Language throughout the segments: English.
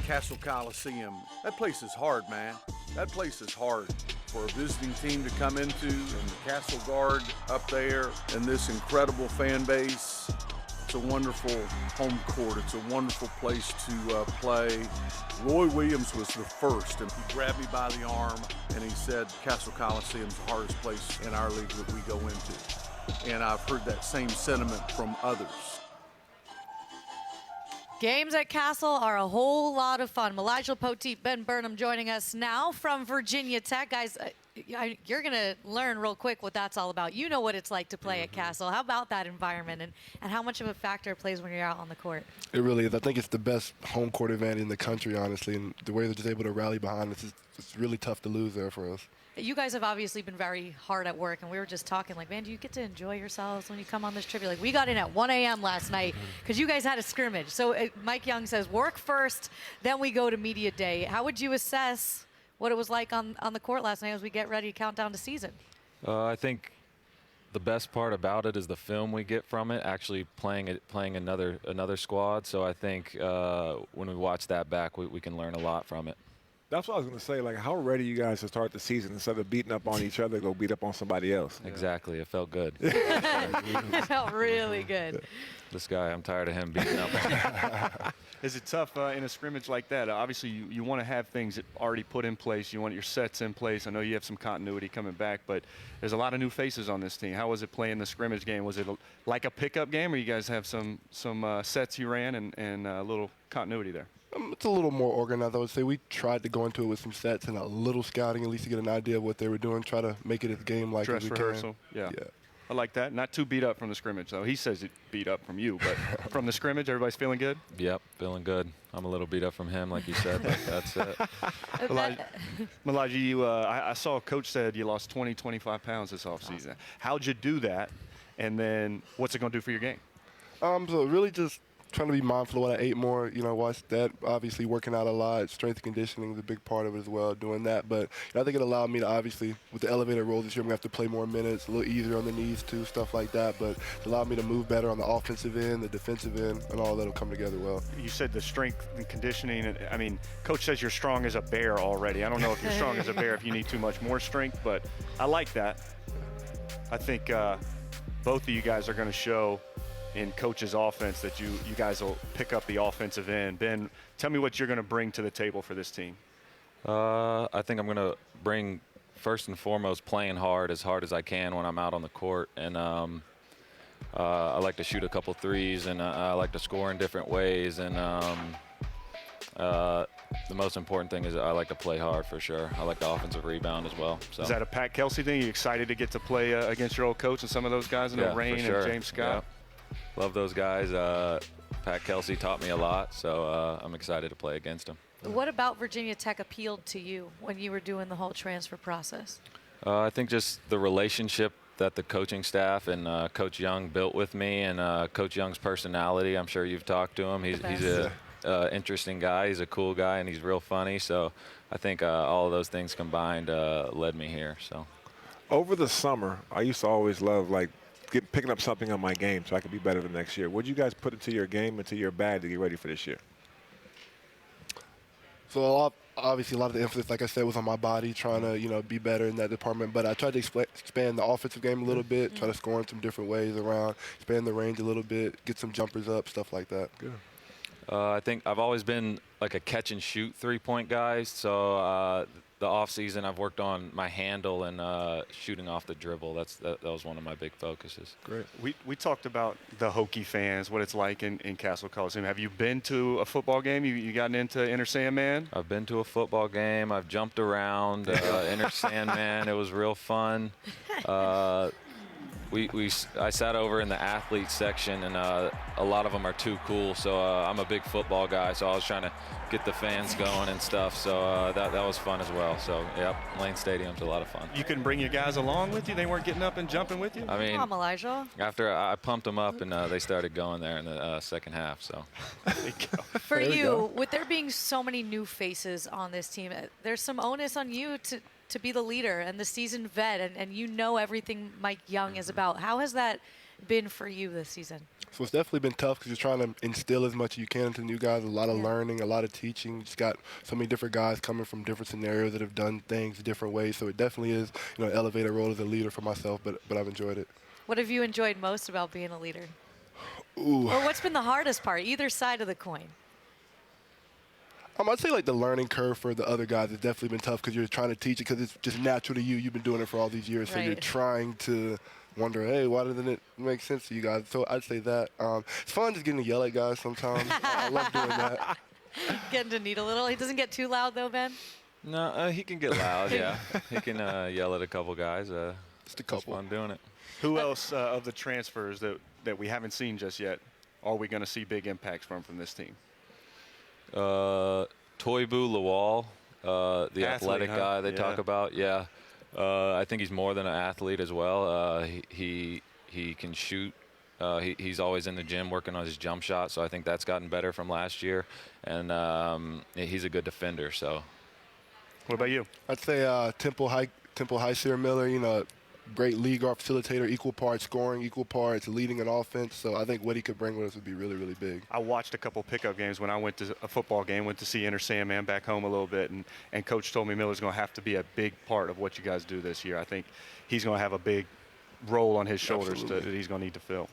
Cassell Coliseum. That place is hard, man. That place is hard for a visiting team to come into, and the Cassell Guard up there, and this incredible fan base. It's a wonderful home court. It's a wonderful place to play. Roy Williams was the first, and he grabbed me by the arm, and he said, Cassell Coliseum's the hardest place in our league that we go into. And I've heard that same sentiment from others. Games at Cassell are a whole lot of fun. Elijah Poteat, Ben Burnham joining us now from Virginia Tech. Guys, you're going to learn real quick what that's all about. You know what it's like to play at Cassell. How about that environment, and how much of a factor it plays when you're out on the court? It really is. I think it's the best home court advantage in the country, honestly, and the way they're just able to rally behind us, it's really tough to lose there for us. You guys have obviously been very hard at work, and we were just talking, like, man, do you get to enjoy yourselves when you come on this trip? You're like, we got in at 1 a.m. last night because you guys had a scrimmage. So Mike Young says, work first, then we go to media day. How would you assess what it was like on the court last night as we get ready to count down to season? I think the best part about it is the film we get from it, actually playing another squad. So I think when we watch that back, we can learn a lot from it. That's what I was going to say. Like, how ready you guys to start the season instead of beating up on each other, go beat up on somebody else? Exactly. It felt good. It felt really good. This guy, I'm tired of him beating up. Is it tough in a scrimmage like that? Obviously, you want to have things already put in place. You want your sets in place. I know you have some continuity coming back, but there's a lot of new faces on this team. How was it playing the scrimmage game? Was it like a pickup game, or you guys have some sets you ran and a little continuity there? It's a little more organized, I would say. We tried to go into it with some sets and a little scouting, at least to get an idea of what they were doing, try to make it a game-like as we can. Dress rehearsal, yeah. I like that. Not too beat up from the scrimmage, though. He says it beat up from you, but from the scrimmage, everybody's feeling good? Yep, feeling good. I'm a little beat up from him, like you said, but that's it. Elijah, I saw a coach said you lost 20, 25 pounds this offseason. Awesome. How'd you do that, and then what's it going to do for your game? So really just trying to be mindful of what I ate more, watch that, obviously working out a lot, strength and conditioning is a big part of it as well, doing that. But I think it allowed me to, obviously, with the elevated role this year, I'm going to have to play more minutes, a little easier on the knees too, stuff like that. But it allowed me to move better on the offensive end, the defensive end, and all that will come together well. You said the strength and conditioning. I mean, Coach says you're strong as a bear already. I don't know if you're strong as a bear if you need too much more strength, but I like that. I think both of you guys are going to show in Coach's offense that you guys will pick up the offensive end. Ben, tell me what you're going to bring to the table for this team. I think I'm going to bring, first and foremost, playing hard as I can when I'm out on the court. And I like to shoot a couple threes, and I like to score in different ways. And the most important thing is I like to play hard for sure. I like the offensive rebound as well. So. Is that a Pat Kelsey thing? Are you excited to get to play against your old coach and some of those guys? Rain sure. And James Scott? Yeah. Love those guys. Pat Kelsey taught me a lot, so I'm excited to play against him. What about Virginia Tech appealed to you when you were doing the whole transfer process? I think just the relationship that the coaching staff and Coach Young built with me, and Coach Young's personality. I'm sure you've talked to him. He's a interesting guy. He's a cool guy, and he's real funny. So I think all of those things combined led me here. So over the summer, I used to always love picking up something on my game so I could be better the next year. What did you guys put into your game, into your bag to get ready for this year? So obviously a lot of the emphasis, like I said, was on my body, trying to be better in that department. But I tried to expand the offensive game a little bit, try to score in some different ways around, expand the range a little bit, get some jumpers up, stuff like that. Good. I think I've always been like a catch and shoot three-point guy. So the offseason, I've worked on my handle and shooting off the dribble. That was one of my big focuses. Great. We talked about the Hokie fans, what it's like in Cassell Coliseum. Have you been to a football game? You gotten into Inner Sandman? I've been to a football game. I've jumped around Inner Sandman. It was real fun. I sat over in the athlete section, and a lot of them are too cool. So I'm a big football guy, so I was trying to get the fans going and stuff. So that was fun as well. So yep, Lane Stadium's a lot of fun. You couldn't bring your guys along with you? They weren't getting up and jumping with you? I mean, come on, Elijah. After I pumped them up, and they started going there in the second half. So there you go. For you, with there being so many new faces on this team, there's some onus on you to be the leader and the seasoned vet, and you know everything Mike Young is about. How has that been for you this season? So it's definitely been tough because you're trying to instill as much as you can into new guys. A lot of learning, a lot of teaching. You just got so many different guys coming from different scenarios that have done things different ways. So it definitely is, an elevated role as a leader for myself, but I've enjoyed it. What have you enjoyed most about being a leader? Ooh. Or what's been the hardest part, either side of the coin? I'd say like the learning curve for the other guys has definitely been tough because you're trying to teach it because it's just natural to you. You've been doing it for all these years, so you're Right. trying to wonder, hey, why doesn't it make sense to you guys? So I'd say that. It's fun just getting to yell at guys sometimes. I love doing that. Getting to need a little. He doesn't get too loud though, Ben. No, he can get loud. Yeah, he can yell at a couple guys. Just a couple. It's fun doing it. Who else of the transfers that we haven't seen just yet are we going to see big impacts from this team? Toibu Lawal, the athletic huh? guy they Yeah. talk about. Yeah, I think he's more than an athlete as well. He can shoot. He's always in the gym working on his jump shot, so I think that's gotten better from last year. And he's a good defender. So, What about you? I'd say Temple High Sierra Miller, great league guard facilitator, equal parts scoring, equal parts leading an offense. So I think what he could bring with us would be really, really big. I watched a couple pickup games when I went to a football game, went to see Inner Sandman back home a little bit, and Coach told me Miller's going to have to be a big part of what you guys do this year. I think he's going to have a big role on his shoulders that he's going to need to fill.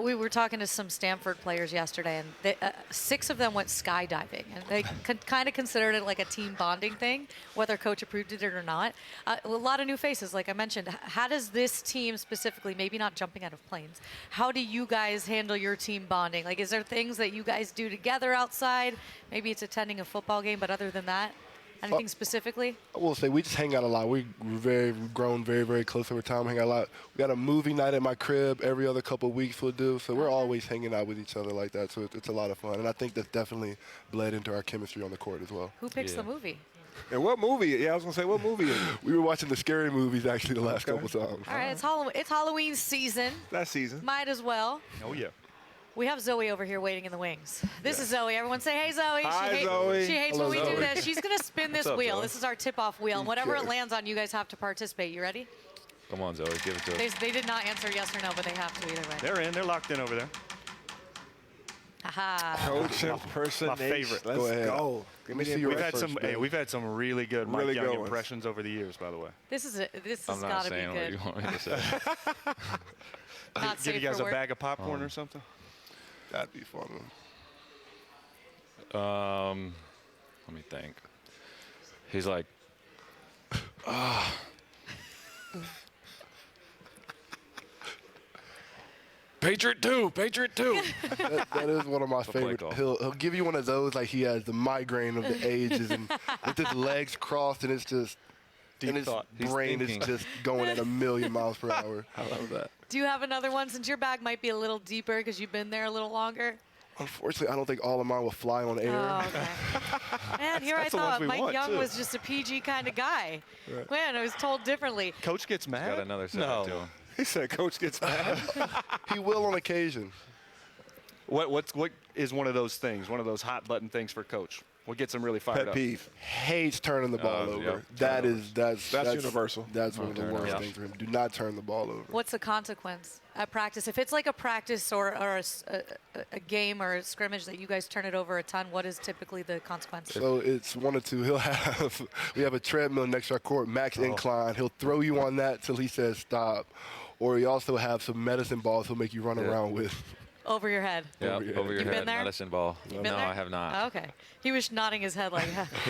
We were talking to some Stanford players yesterday, and 6 of them went skydiving, and they kind of considered it like a team bonding thing, whether coach approved it or not. A lot of new faces, like I mentioned. How does this team specifically, maybe not jumping out of planes, how do you guys handle your team bonding? Like, is there things that you guys do together outside? Maybe it's attending a football game, but other than that, anything specifically? I will say we just hang out a lot. We've grown very, very close over time. Hang out a lot. We got a movie night at my crib every other couple of weeks we'll do. So we're always hanging out with each other like that. So it's a lot of fun. And I think that's definitely bled into our chemistry on the court as well. Who picks Yeah. the movie? And what movie? Yeah, I was going to say, what movie is it? We were watching the scary movies actually the last couple times. All right, it's Halloween season. That season. Might as well. Oh, yeah. We have Zoe over here waiting in the wings. This is Zoe. Everyone say, hey, Zoe. Hi, Zoe. She hates Hello, when we do Zoe. this. She's going to spin this up, wheel. Zoe? This is our tip-off wheel. And whatever it Okay. lands on, you guys have to participate. You ready? come on, Zoe, give it to us. They did not answer yes or no, but they have to either way. They're in. They're locked in over there. Aha. Coach impersonation. favorite. Let's Go ahead. go. Give me see the your We've had first, some. Ben. We've had some really good Really Mike good Young ones. impressions over the years, by the way. This has I'm not got to be saying what good. you want me to say. Not Give safe you guys for a work. bag of popcorn or something. That'd be fun. Let me think. He's like, Patriot 2, Patriot 2. That is one of my play favorite. call. He'll give you one of those like he has the migraine of the ages and with his legs crossed and it's just Deep and his thought. He's brain is thinking. just going at 1,000,000 miles per hour. I love that. Do you have another one? Since your bag might be a little deeper because you've been there a little longer. Unfortunately, I don't think all of mine will fly on air. Oh, okay. Man, here I That's the ones thought we Mike want, Young too. was just a PG kind of guy. Man, I was told differently. Coach gets mad. Got another side no. to him. He said Coach gets mad. He will on occasion. What is one of those things? One of those hot button things for Coach? What gets him really fired Pet up? peeve. Hates turning the ball over. yep. That's universal. That's one of the turn it worst over. things for him. Do not turn the ball over. What's the consequence at practice? If it's like a practice or a game or a scrimmage that you guys turn it over a ton, what is typically the consequence? So it's one or two. We have a treadmill next to our court, max incline. He'll throw you on that till he says stop. Or he also have some medicine balls he'll make you run around with. Over your head. Yeah, Over your over your You've been head, there? medicine ball. Been No, there? I have not. Oh, okay. He was nodding his head like,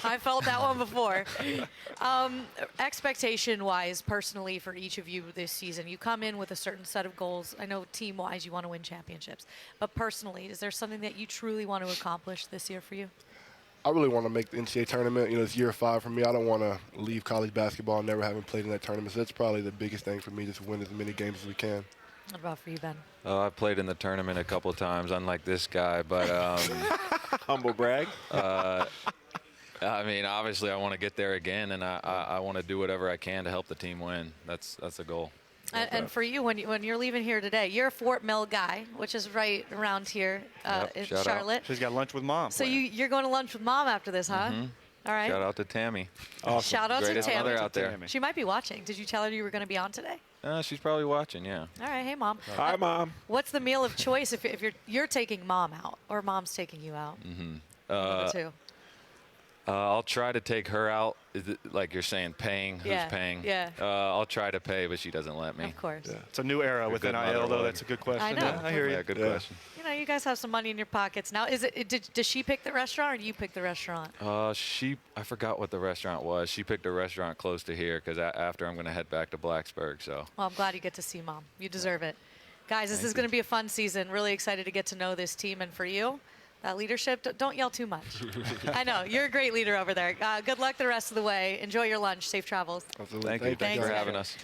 I felt that one before. Expectation-wise, personally, for each of you this season, you come in with a certain set of goals. I know team-wise you want to win championships. But personally, is there something that you truly want to accomplish this year for you? I really want to make the NCAA tournament. It's year 5 for me. I don't want to leave college basketball never having played in that tournament. So that's probably the biggest thing for me, just win as many games as we can. What about for you, Ben? I played in the tournament a couple of times, unlike this guy. But Humble brag. I mean, obviously, I want to get there again, and I want to do whatever I can to help the team win. That's the goal. And for you, when you're leaving here today, you're a Fort Mill guy, which is right around here in shout out. Charlotte. She's got lunch with Mom. So planned. you're going to lunch with Mom after this, huh? All right. Shout out to Tammy. Shout out to Greatest Tammy. mother out there. Tammy. She might be watching. Did you tell her you were going to be on today? She's probably watching, yeah. All right, hey mom. Hi, Mom. What's the meal of choice if you're taking mom out or mom's taking you out? One of the two. I'll try to take her out. Is it, like you're saying, paying? Yeah, Who's paying? yeah. I'll try to pay, but she doesn't let me. Of course. It's a new era with good NIL, mother though. would. That's a good question. I know. Yeah, I hear you. Yeah, good Yeah. question. You know, you guys have some money in your pockets now. Does she pick the restaurant or do you pick the restaurant? I forgot what the restaurant was. She picked a restaurant close to here because after I'm going to head back to Blacksburg. So. Well, I'm glad you get to see mom. You deserve it. Guys, this is going to be a fun season. Really excited to get to know this team. And for you, that leadership, don't yell too much. I know. You're a great leader over there. Good luck the rest of the way. Enjoy your lunch. Safe travels. Absolutely. Thank you. Thanks for Thanks, having man. us.